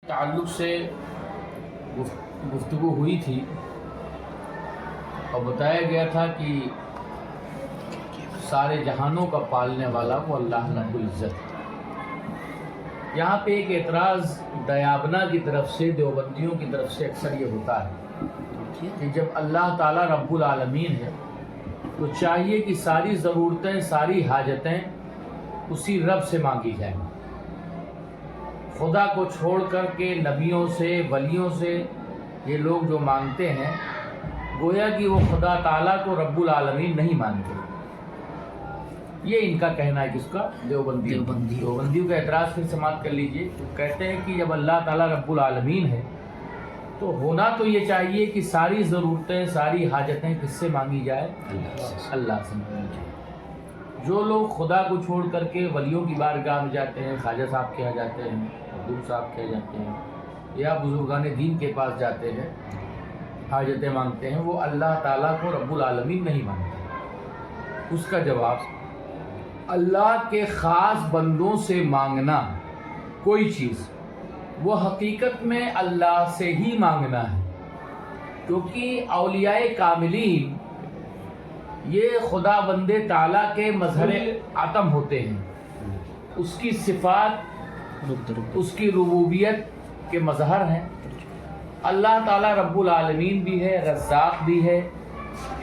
تعلق سے گفتگو ہوئی تھی اور بتایا گیا تھا کہ سارے جہانوں کا پالنے والا وہ اللہ رب العزت ہے۔ یہاں پہ ایک اعتراض دیابنا کی طرف سے، دیوبندیوں کی طرف سے اکثر یہ ہوتا ہے کہ جب اللہ تعالیٰ رب العالمین ہے تو چاہیے کہ ساری ضرورتیں، ساری حاجتیں اسی رب سے مانگی جائیں، خدا کو چھوڑ کر کے نبیوں سے، ولیوں سے یہ لوگ جو مانگتے ہیں گویا کہ وہ خدا تعالیٰ کو رب العالمین نہیں مانتے۔ یہ ان کا کہنا ہے، کس کا؟ دیوبندیوں کا اعتراض پھر سماعت کر لیجئے۔ تو کہتے ہیں کہ جب اللہ تعالیٰ رب العالمین ہے تو ہونا تو یہ چاہیے کہ ساری ضرورتیں، ساری حاجتیں کس سے مانگی جائے؟ اللہ سے مانگی جائے۔ جو لوگ خدا کو چھوڑ کر کے ولیوں کی بارگاہ میں جاتے ہیں، خواجہ صاحب کے یہاں جاتے ہیں، عبدال صاحب کے یہاں جاتے ہیں، یا بزرگان دین کے پاس جاتے ہیں، حاجتیں مانگتے ہیں، وہ اللہ تعالیٰ کو رب العالمین نہیں مانتے۔ اس کا جواب، اللہ کے خاص بندوں سے مانگنا کوئی چیز وہ حقیقت میں اللہ سے ہی مانگنا ہے، کیونکہ اولیاء کاملین یہ خدا بند تعالیٰ کے مظہر عتم ہوتے ہیں، اس کی صفات، اس کی ربوبیت کے مظہر ہیں۔ اللہ تعالیٰ رب العالمین بھی ہے، رزاق بھی ہے،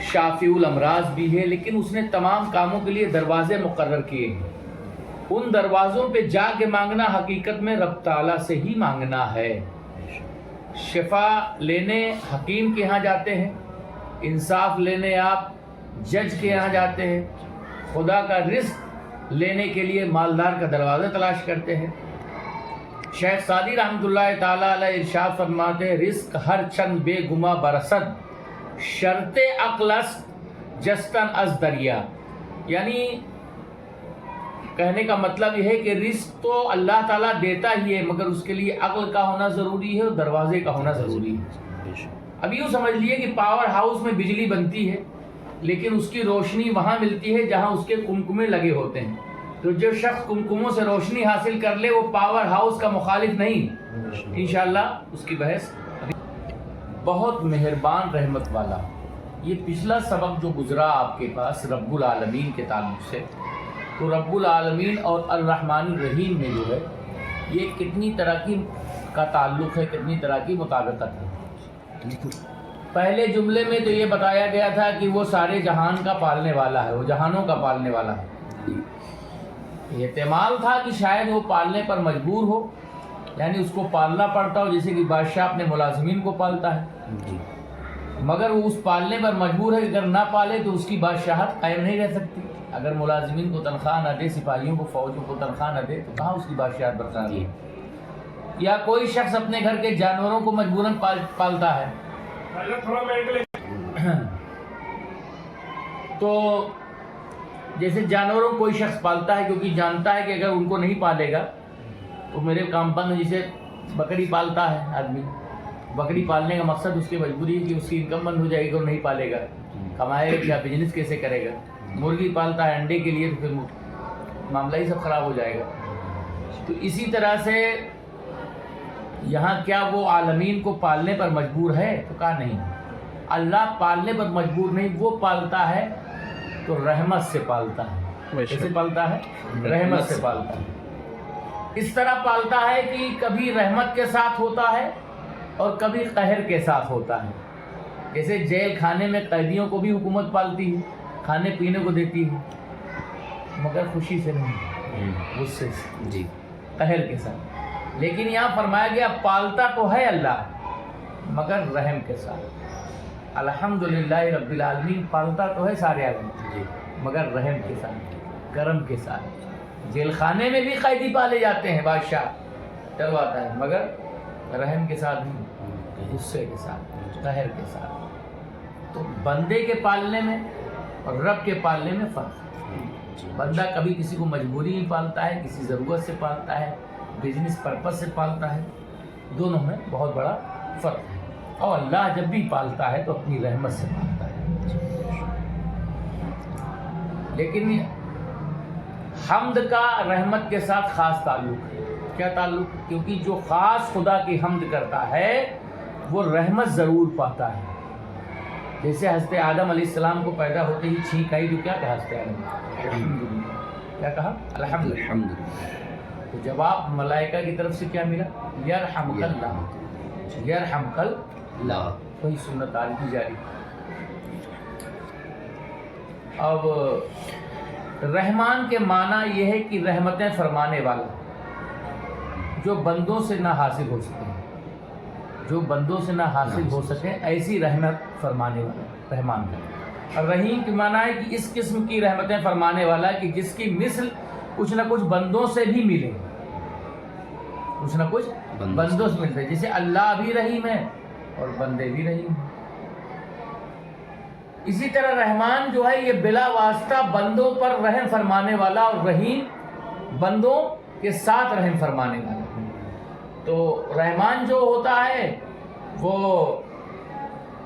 شافی الامراض بھی ہے، لیکن اس نے تمام کاموں کے لیے دروازے مقرر کیے ہیں۔ ان دروازوں پہ جا کے مانگنا حقیقت میں رب تعالیٰ سے ہی مانگنا ہے۔ شفا لینے حکیم کے ہاں جاتے ہیں، انصاف لینے آپ جج کے یہاں جاتے ہیں، خدا کا رزق لینے کے لیے مالدار کا دروازہ تلاش کرتے ہیں۔ شیخ سعدی رحمۃ اللہ تعالیٰ علیہ ارشاد فرماتے ہیں، رزق ہر چند بے گما برسد، شرط عقل است جستن از دریا۔ یعنی کہنے کا مطلب یہ ہے کہ رزق تو اللہ تعالیٰ دیتا ہی ہے، مگر اس کے لیے عقل کا ہونا ضروری ہے اور دروازے کا ہونا ضروری ہے۔ اب یوں سمجھ لیے کہ پاور ہاؤس میں بجلی بنتی ہے، لیکن اس کی روشنی وہاں ملتی ہے جہاں اس کے کمکمے لگے ہوتے ہیں۔ تو جو شخص کمکموں سے روشنی حاصل کر لے وہ پاور ہاؤس کا مخالف نہیں۔ انشاءاللہ اس کی بحث بہت مہربان، رحمت والا۔ یہ پچھلا سبق جو گزرا آپ کے پاس رب العالمین کے تعلق سے، تو رب العالمین اور الرحمن الرحیم میں جو ہے یہ کتنی طرح کی کا تعلق ہے، کتنی طرح کی مطابقت ہے۔ پہلے جملے میں تو یہ بتایا گیا تھا کہ وہ سارے جہان کا پالنے والا ہے، وہ جہانوں کا پالنے والا ہے۔ احتمال تھا کہ شاید وہ پالنے پر مجبور ہو، یعنی اس کو پالنا پڑتا ہو، جیسے کہ بادشاہ اپنے ملازمین کو پالتا ہے، مگر وہ اس پالنے پر مجبور ہے کہ اگر نہ پالے تو اس کی بادشاہت قائم نہیں رہ سکتی۔ اگر ملازمین کو تنخواہ نہ دے، سپاہیوں کو، فوجوں کو تنخواہ نہ دے تو کہاں اس کی بادشاہت برقرار ہے؟ یا کوئی شخص اپنے گھر کے جانوروں کو مجبوراً پالتا ہے، تو جیسے جانوروں کو کوئی شخص پالتا ہے کیونکہ جانتا ہے کہ اگر ان کو نہیں پالے گا تو میرے کام بند۔ جیسے بکری پالتا ہے آدمی، بکری پالنے کا مقصد اس کی مجبوری ہے کہ اس کی انکم بند ہو جائے گی اور نہیں پالے گا، کمائے گا کیا، بزنس کیسے کرے گا؟ مرغی پالتا ہے انڈے کے لیے، تو پھر معاملہ ہی سب خراب ہو جائے گا۔ تو اسی طرح سے یہاں کیا وہ عالمین کو پالنے پر مجبور ہے؟ تو کہا نہیں، اللہ پالنے پر مجبور نہیں، وہ پالتا ہے تو رحمت سے پالتا ہے۔ کیسے پالتا ہے؟ رحمت سے پالتا ہے۔ اس طرح پالتا ہے کہ کبھی رحمت کے ساتھ ہوتا ہے اور کبھی قہر کے ساتھ ہوتا ہے۔ جیسے جیل خانے میں قیدیوں کو بھی حکومت پالتی ہے، کھانے پینے کو دیتی ہے، مگر خوشی سے نہیں، غصے سے، قہر کے ساتھ۔ لیکن یہاں فرمایا گیا پالتا تو ہے اللہ مگر رحم کے ساتھ۔ الحمدللہ رب العالمین پالتا تو ہے سارے عالم مگر رحم کے ساتھ، کرم کے ساتھ۔ جیل خانے میں بھی قیدی پالے جاتے ہیں، بادشاہ چلواتا ہے، مگر رحم کے ساتھ نہیں، غصے کے ساتھ، قہر کے ساتھ۔ تو بندے کے پالنے میں اور رب کے پالنے میں فرق ہے۔ بندہ کبھی کسی کو مجبوری میں پالتا ہے، کسی ضرورت سے پالتا ہے، بزنس پرپس سے پالتا ہے، دونوں میں بہت بڑا فرق ہے۔ اور اللہ جب بھی پالتا ہے تو اپنی رحمت سے پالتا ہے۔ لیکن حمد کا رحمت کے ساتھ خاص تعلق ہے۔ کیا تعلق؟ کیونکہ جو خاص خدا کی حمد کرتا ہے وہ رحمت ضرور پاتا ہے. جیسے حضرت آدم علیہ السلام کو پیدا ہوتے ہی چھینک آئی تو کیا کہا حضرت آدم؟ الحمدللہ. کیا کہا؟ الحمدللہ. تو جواب ملائکہ کی طرف سے کیا ملا؟ یرحمک اللہ. یرحمک اللہ. وہی سنت عالی کی جاری. اب رحمان کے معنی یہ ہے کہ رحمتیں فرمانے والا، جو بندوں سے نہ حاصل ہو سکے، جو بندوں سے نہ حاصل ہو سکے ایسی رحمت فرمانے والا رحمان کا. اور رحیم کی معنی ہے کہ اس قسم کی رحمتیں فرمانے والا کہ جس کی مثل کچھ نہ کچھ بندوں سے بھی ملے، کچھ نہ کچھ بندوں سے ملتے. جیسے اللہ بھی رحیم ہے اور بندے بھی رحیم ہیں. اسی طرح رحمان جو ہے یہ بلا واسطہ بندوں پر رحم فرمانے والا، اور رحیم بندوں کے ساتھ رحم فرمانے والا. تو رحمان جو ہوتا ہے وہ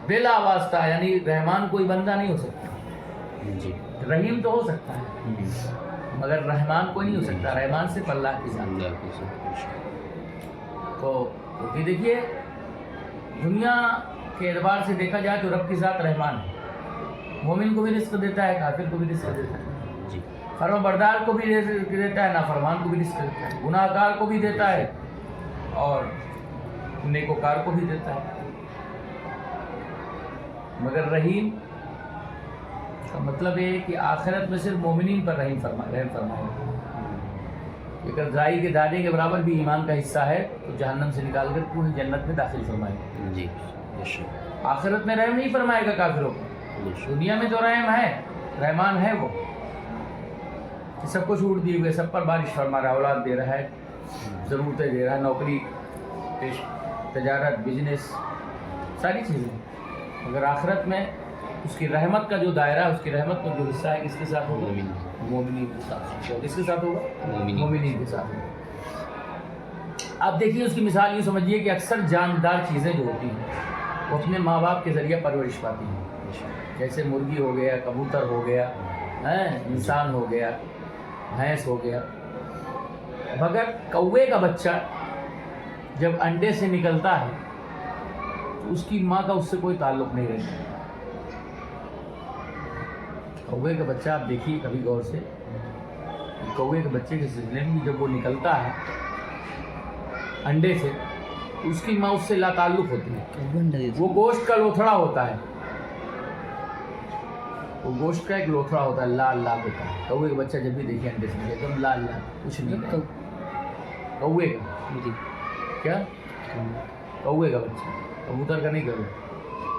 بلا واسطہ، یعنی رحمان کوئی بندہ نہیں ہو سکتا جی. رحیم تو ہو سکتا ہے مگر رحمان کوئی نہیں ہو سکتا. رحمان صرف اللہ کی ذات. تو دیکھیے دنیا کے اعتبار سے دیکھا جائے تو رب کی ذات رحمان ہے. مومن کو بھی رزق دیتا ہے، کافر کو بھی رزق دیتا ہے، فرما بردار کو بھی رزق دیتا ہے، نافرمان کو بھی رزق دیتا ہے، گناہ گار کو بھی دیتا ہے اور نیکوکار کو بھی دیتا ہے. مگر رحیم کا مطلب یہ ہے کہ آخرت میں صرف مومنین پر رحم فرمائے. اگر رائی کے دانے کے برابر بھی ایمان کا حصہ ہے تو جہنم سے نکال کر پوری جنت میں داخل فرمائے جی. آخرت میں رحم نہیں فرمائے گا کافروں کو. دنیا میں تو رحم ہے، رحمان ہے وہ کہ سب کو چھوٹ دیے ہوئے، سب پر بارش فرما رہا ہے، اولاد دے رہا ہے، ضرورتیں دے رہا ہے، نوکری، تجارت، بزنس، ساری چیزیں. مگر آخرت میں اس کی رحمت کا جو دائرہ ہے، اس کی رحمت کا جو حصہ ہے کس کے ساتھ ہوگا؟ مومنین کے ساتھ. کس کے ساتھ ہوگا؟ مومنین کے ساتھ ہوگا. آپ دیکھیے اس کی مثال یہ سمجھیے کہ اکثر جاندار چیزیں جو ہوتی ہیں وہ اپنے ماں باپ کے ذریعے پرورش پاتی ہیں. جیسے مرغی ہو گیا، کبوتر ہو گیا، انسان ہو گیا، بھینس ہو گیا. مگر کوے کا بچہ جب انڈے سے نکلتا ہے تو اس کی ماں کا اس سے کوئی تعلق نہیں رہتا. کوے کا بچہ آپ دیکھیے کبھی غور سے، کوے کے بچے کے سلسلے میں جب وہ نکلتا ہے انڈے سے تو اس کی ماں اس سے لا تعلق ہوتی ہے. وہ گوشت کا لوتھڑا ہوتا ہے، وہ گوشت کا ایک لوتھڑا ہوتا ہے، لال لال ہوتا ہے. کوے کا بچہ جب بھی دیکھیے انڈے سے نکلے تو لال لال کچھ نہیں. کوے کا کیا؟ کوے کا بچہ، کبوتر کا نہیں.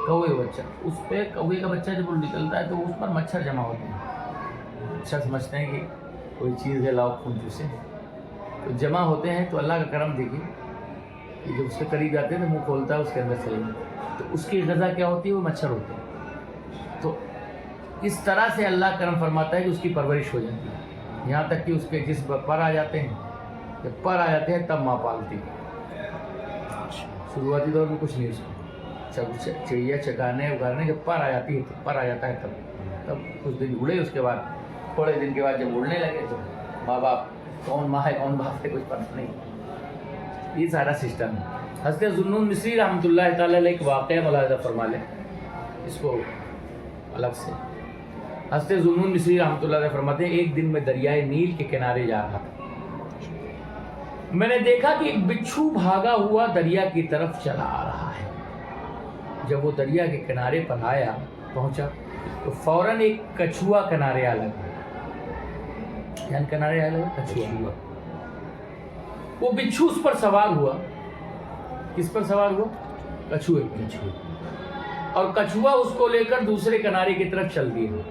کوے کا بچہ، اس پہ کوے کا بچہ جب وہ نکلتا ہے تو اس پر مچھر جمع ہوتے ہیں. اچھا سمجھتے ہیں کہ کوئی چیز ہے لاؤ خون چوسے، تو جمع ہوتے ہیں. تو اللہ کا کرم دیکھیے کہ جب اس کے قریب جاتے ہیں تو منہ کھولتا ہے، اس کے اندر چلے جاتے ہیں. تو اس کی غذا کیا ہوتی ہے؟ وہ مچھر ہوتے ہیں. تو اس طرح سے اللہ کرم فرماتا ہے کہ اس کی پرورش ہو جاتی ہے، یہاں تک کہ اس کے جسم پر آ جاتے ہیں. جب پر آ جاتے ہیں تب ماں پالتی ہے. شروعاتی دور میں کچھ نہیں اس کو، چڑیا چکانے اگانے جب پر آ جاتی ہے، پر آ جاتا ہے تب کچھ دن اڑے. اس کے بعد تھوڑے دن کے بعد جب اڑنے لگے تو ماں باپ کون ماں ہے کون باپ ہے کچھ پتہ نہیں. یہ سارا سسٹم ہے. حضرت ذوالنون مصری رحمۃ اللہ تعالیٰ علیہ ایک واقعہ ملاحظہ فرما لیں اس کو الگ سے. حضرت ذوالنون مصری رحمۃ اللہ علیہ فرماتے ہیں ایک دن میں دریائے نیل کے کنارے جا رہا تھا. میں نے دیکھا کہ ایک بچھو بھاگا ہوا دریا کی طرف چلا آ رہا ہے. جب وہ دریا کے کنارے پر آیا پہنچا تو فوراً ایک کچھوا کنارے آ لگا. یعنی کنارے آ لگا کچھوا. وہ بچھو اس پر سوار ہوا. کس پر سوار ہوا؟ کچھوے. اور کچھوا اس کو لے کر دوسرے کنارے کی طرف چل دیا.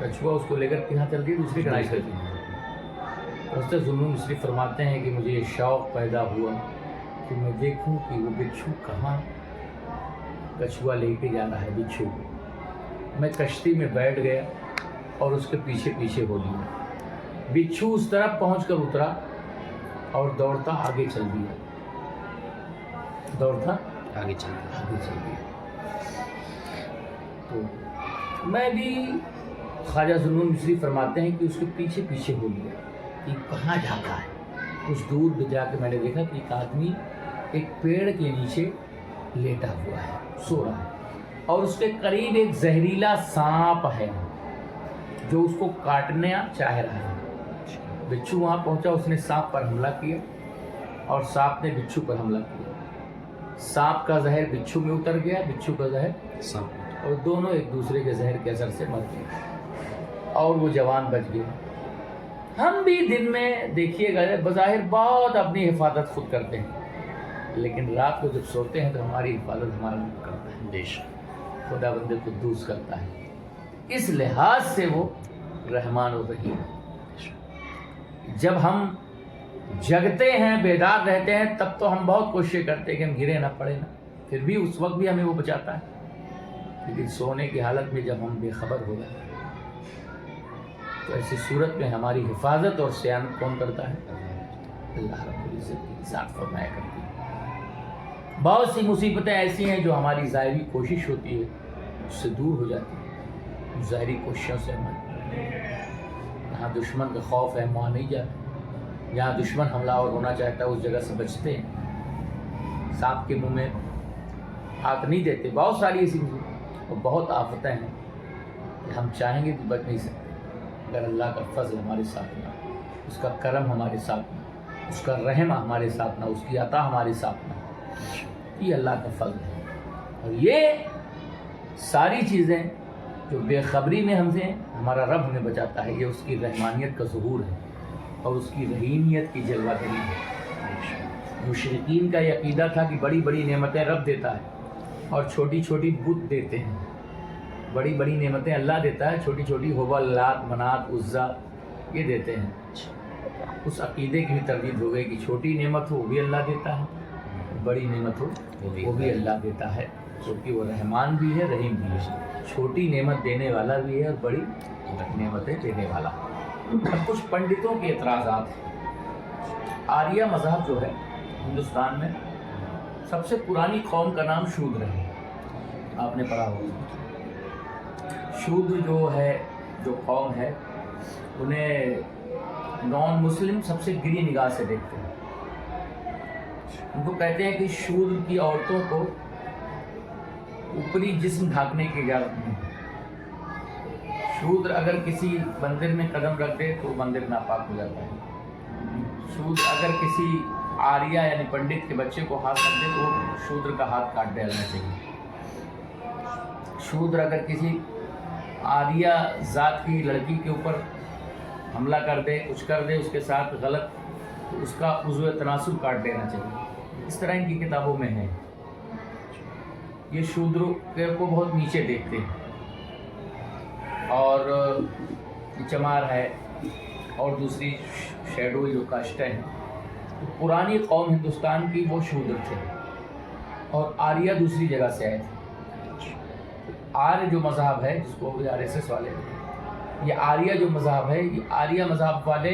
کچھوا اس کو لے کر کہاں چل دیا؟ دوسرے کنارے چل دیا. حضرت ذوالنون مصری فرماتے ہیں کہ مجھے یہ شوق پیدا ہوا کہ میں دیکھوں کہ وہ بچھو کہاں کچھوا لے کے جا رہا ہے بچھو کو. میں کشتی میں بیٹھ گیا اور اس کے پیچھے پیچھے ہو لیا. بچھو اس طرف پہنچ کر اترا اور دوڑتا آگے چل دیا. دوڑتا آگے چل دیا. تو میں بھی خواجہ ذوالنون مصری فرماتے ہیں کہ اس کے پیچھے پیچھے ہو لیا کہ کہاں جاتا ہے. کچھ دور جا کے میں نے دیکھا کہ ایک آدمی ایک پیڑ کے نیچے لیٹا ہوا ہے، سو رہا ہے، اور اس کے قریب ایک زہریلا سانپ ہے جو اس کو کاٹنا چاہ رہا ہے۔ بچھو وہاں پہنچا، اس نے سانپ پر حملہ کیا اور سانپ نے بچھو پر حملہ کیا۔ سانپ کا زہر بچھو میں اتر گیا، بچھو کا زہر سانپ، اور دونوں ایک دوسرے کے زہر کے اثر سے مر گئے اور وہ جوان بچ گئے۔ ہم بھی دن میں دیکھیے گا بظاہر بہت اپنی حفاظت خود کرتے ہیں، لیکن رات کو جب سوتے ہیں تو ہماری حفاظت ہمارا رب کرتا ہے، بے شک خدا بندے کو قدوس کرتا ہے۔ اس لحاظ سے وہ رحمان و رحیم ہے۔ جب ہم جگتے ہیں، بیدار رہتے ہیں، تب تو ہم بہت کوشش کرتے ہیں کہ ہم گرے نہ پڑے نہ، پھر بھی اس وقت بھی ہمیں وہ بچاتا ہے۔ لیکن سونے کی حالت میں جب ہم بے خبر ہو گئے تو ایسی صورت میں ہماری حفاظت اور صیانت کون کرتا ہے؟ اللہ رب العزت کی ذات فرمایا کرتی ہے۔ بہت سی مصیبتیں ایسی ہیں جو ہماری ظاہری کوشش ہوتی ہے اس سے دور ہو جاتی ہے، ظاہری کوششوں سے ہماری جہاں دشمن کا خوف ہے وہاں نہیں جاتے، جہاں دشمن حملہ آور ہونا چاہتا ہے اس جگہ سے بچتے ہیں، سانپ کے منہ میں ہاتھ نہیں دیتے۔ بہت ساری ایسی اور بہت آفتیں ہیں کہ ہم چاہیں گے تو بچ نہیں سکتے اگر اللہ کا فضل ہمارے ساتھ نہ، اس کا کرم ہمارے ساتھ نہ، اس کا رحم ہمارے ساتھ نہ، اس کی عطا ہمارے ساتھ نہ۔ یہ اللہ کا فضل ہے، اور یہ ساری چیزیں جو بے خبری میں ہم سے ہمارا رب ہمیں بچاتا ہے، یہ اس کی رحمانیت کا ظہور ہے اور اس کی رحیمیت کی جلوہ گری ہے۔ مشرکین کا یہ عقیدہ تھا کہ بڑی بڑی نعمتیں رب دیتا ہے اور چھوٹی چھوٹی بت دیتے ہیں۔ بڑی بڑی نعمتیں اللہ دیتا ہے، چھوٹی چھوٹی ہبل، لات، منات، عزا یہ دیتے ہیں۔ اس عقیدے کی بھی تردید ہو گئی کہ چھوٹی نعمت ہو وہ بھی اللہ دیتا ہے، بڑی نعمت ہو وہ بھی اللہ دیتا ہے، کیونکہ وہ رحمان بھی ہے، رحیم بھی ہے، چھوٹی نعمت دینے والا بھی ہے اور بڑی نعمتیں دینے والا۔ اب کچھ پنڈتوں کے اعتراضات ہیں۔ آریہ مذہب جو ہے ہندوستان میں سب سے پرانی قوم کا نام شودر ہے، آپ نے پڑھا ہوگا۔ شودر جو ہے، جو قوم ہے، انہیں نان مسلم سب سے گری نگاہ سے دیکھتے ہیں۔ ان کو کہتے ہیں کہ شودر کی عورتوں کو اوپری جسم ڈھانکنے کی اجازت نہیں۔ شودر اگر کسی مندر میں قدم رکھ دے تو مندر ناپاک ہو جاتا ہے۔ شودر اگر کسی آریہ یعنی پنڈت کے بچے کو ہاتھ رکھ دے تو شودر کا ہاتھ کاٹ ڈالنا چاہیے۔ شودر اگر کسی آریہ ذات کی لڑکی کے اوپر حملہ کر دے، کچھ کر دے اس کے ساتھ غلط، تو اس کا عضو تناسل کاٹ دینا چاہیے۔ اس طرح ان کی کتابوں میں ہے۔ یہ شودروں کو بہت نیچے دیکھتے ہیں، اور چمار ہے اور دوسری شیڈو جو کاشتیں ہیں، تو پرانی قوم ہندوستان کی وہ شودر تھے، اور آریہ دوسری جگہ سے آئے تھے۔ آریہ جو مذہب ہے جس کو RSS والے، یہ آریہ جو مذہب ہے، یہ آریہ مذہب والے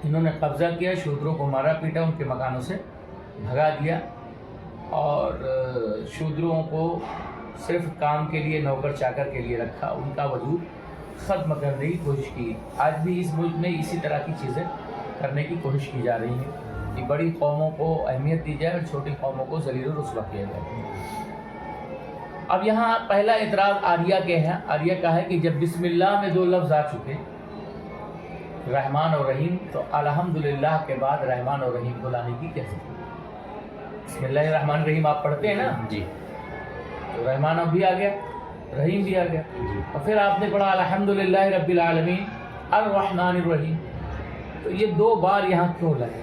انہوں نے قبضہ کیا، شودروں کو مارا پیٹا، ان کے مکانوں سے بھگا دیا، اور شودروں کو صرف کام کے لیے، نوکر چاکر کے لیے رکھا، ان کا وجود ختم کرنے کی کوشش کی۔ آج بھی اس ملک میں اسی طرح کی چیزیں کرنے کی کوشش کی جا رہی ہیں کہ بڑی قوموں کو اہمیت دی جائے اور چھوٹی قوموں کو ذلیل و رسوا کیا جائے۔ اب یہاں پہلا اعتراض آریہ کے ہے، آریہ کا ہے کہ جب بسم اللہ میں دو لفظ آ چکے، رحمان اور رحیم، تو الحمدللہ کے بعد رحمان اور رحیم کو لانے کی کیا ضرورت؟ بسم اللہ الرحمن الرحیم آپ پڑھتے ہیں نا جی، تو رحمان اب بھی آ گیا، رحیم بھی آ گیا، اور پھر آپ نے پڑھا الحمدللہ رب العالمین الرحمن الرحیم، تو یہ دو بار یہاں کیوں لگے؟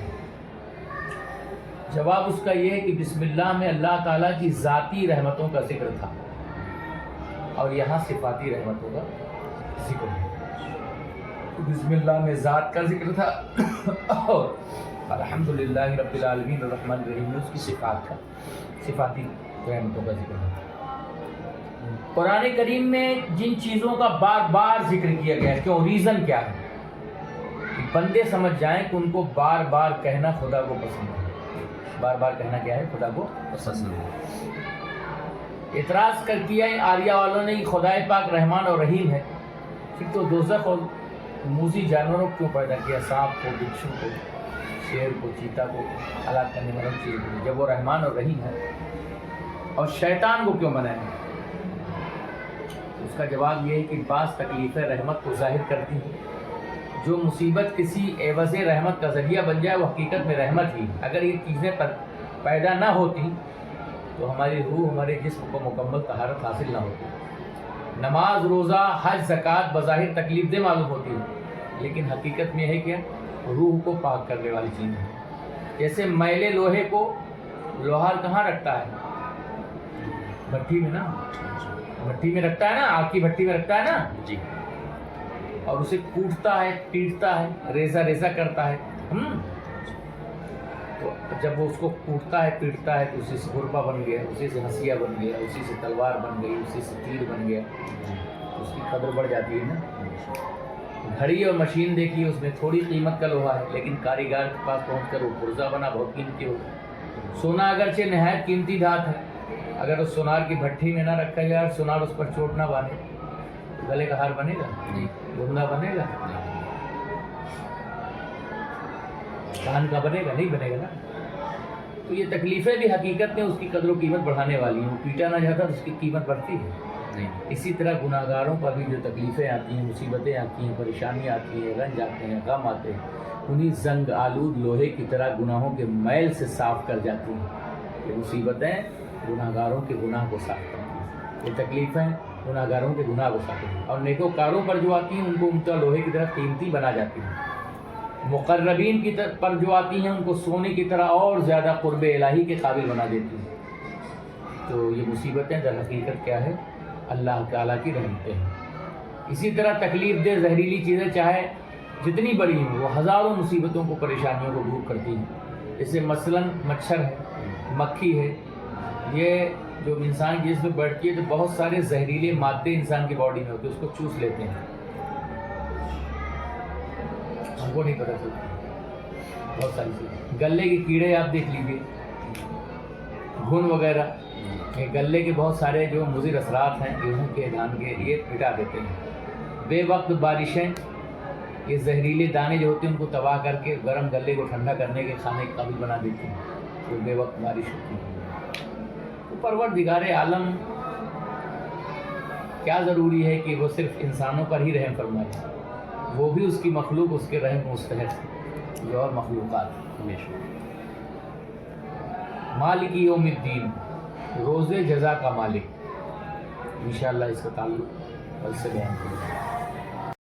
جواب اس کا یہ ہے کہ بسم اللہ میں اللہ تعالیٰ کی ذاتی رحمتوں کا ذکر تھا، اور یہاں صفاتی رحمتوں کا ذکر ہے۔ بسم اللہ میں ذات کا ذکر تھا، اور الحمدللہ رب العالمین الرحمن الرحیم میں اس کی صفات کا، صفاتی رحمتوں کا ذکر ہے۔ قرآن کریم میں جن چیزوں کا بار بار ذکر کیا گیا ہے، کیوں؟ ریزن کیا ہے؟ کہ بندے سمجھ جائیں کہ ان کو بار بار کہنا خدا کو پسند ہے۔ بار بار کہنا کیا ہے؟ خدا کو پسند ہے۔ اعتراض کر کیا ہے آریہ والوں نے کہ خدا پاک رحمان اور رحیم ہے، پھر تو دوزخ اور موذی جانوروں کو کیوں پیدا کیا؟ سانپ کو، بچھو کو، شیر کو چیتا کو ہلاک کرنے والی چیز کو، جب وہ رحمان اور رحیم ہے اور شیطان کو کیوں منائیں؟ اس کا جواب یہ ہے کہ بعض تکلیفیں رحمت کو ظاہر کرتی ہیں. جو مصیبت کسی عوض رحمت کا ذریعہ بن جائے وہ حقیقت میں رحمت ہی. اگر یہ چیزیں پیدا نہ ہوتی تو ہماری روح ہمارے جسم کو مکمل طہارت حاصل نہ ہوتی. نماز، روزہ، حج، زکوٰۃ بظاہر تکلیف دہ معلوم ہوتی ہے، لیکن حقیقت میں ہے کہ روح کو پاک کرنے والی چیز ہے. جیسے میلے لوہے کو لوہار کہاں رکھتا ہے؟ بھٹی میں نا، بھٹی میں رکھتا ہے نا، آگ کی بھٹی میں رکھتا ہے نا جی، اور اسے کوٹتا ہے، پیٹتا ہے، ریزہ ریزہ کرتا ہے. تو جب وہ اس کو کوٹتا ہے، پیٹتا ہے تو اسی سے غربہ بن گیا، اسی سے ہنسیہ بن گیا، اسی سے تلوار بن گئی، اسی سے تیر بن گیا، اس کی قدر بڑھ جاتی ہے نا. گھڑی اور مشین دیکھیے، اس میں تھوڑی قیمت کا لوہا ہے، لیکن کاریگر کے پاس پہنچ کر وہ پرزہ بنا بہت قیمتی ہو. سونا اگرچہ نہایت قیمتی دھات ہے، اگر اس سونار کی بھٹی میں نہ رکھا جائے اور سونار اس پر چوٹ نہ باندھے تو گلے کا ہار بنے گا؟ گھنگا بنے گا؟ کان کا بنے گا؟ نہیں بنے گا نا. تو یہ تکلیفیں بھی حقیقت میں اس کی قدر و قیمت بڑھانے والی ہیں. پیٹا نہ جاتا تو اس کی قیمت بڑھتی ہے. اسی طرح گناہ گاروں پر بھی جو تکلیفیں آتی ہیں، مصیبتیں آتی ہیں، پریشانیاں آتی ہیں، رنج آتے ہیں، غم آتے ہیں، انہیں زنگ آلود لوہے کی طرح گناہوں کے میل سے صاف کر جاتی ہیں. یہ مصیبتیں گناہ گاروں کے گناہ کو صاف کرتی ہیں، یہ تکلیفیں گناہ گاروں کے گناہ کو صاف کرتی ہیں، اور نیکوکاروں پر جو آتی ہیں ان کو امتا لوہے کی طرح قیمتی بنا جاتی ہیں. مقربین کی پر جو آتی ہیں ان کو سونے کی طرح اور زیادہ قرب الہی کے قابل بنا دیتی ہیں. تو یہ مصیبتیں در حقیقت کیا ہے؟ اللہ تعالیٰ کی رحمتیں ہیں. اسی طرح تکلیف دہ زہریلی چیزیں چاہے جتنی بڑی ہوں وہ ہزاروں مصیبتوں کو، پریشانیوں کو دور کرتی ہیں. جیسے مثلاً مچھر ہے، مکھی ہے، یہ جو انسان کے جسم میں بیٹھتی ہے تو بہت سارے زہریلے مادے انسان کی باڈی میں ہوتے ہیں، اس کو چوس لیتے ہیں. ہم کو نہیں پتہ چلتا بہت ساری چیزیں. گلے کے کیڑے آپ دیکھ لیجیے، گھن وغیرہ، یہ گلے کے بہت سارے جو مضر اثرات ہیں گیہوں کے، دھان کے، یہ مٹا دیتے ہیں. بے وقت بارشیں، یہ زہریلے دانے جو ہوتے ہیں ان کو تباہ کر کے گرم گلے کو ٹھنڈا کرنے کے کھانے کے قابل بنا دیتی ہیں. تو بے وقت بارش ہوتی ہے. تو پروردگار عالم کیا ضروری ہے کہ وہ صرف انسانوں پر ہی رحم فرمائے؟ وہ بھی اس کی مخلوق اس کے رحم مستحق ہے، جو اور مخلوقات ہمیشہ. مالک یوم الدین، روز جزا کا مالک. انشاءاللہ اس کا تعلق کل سے بیان کریں.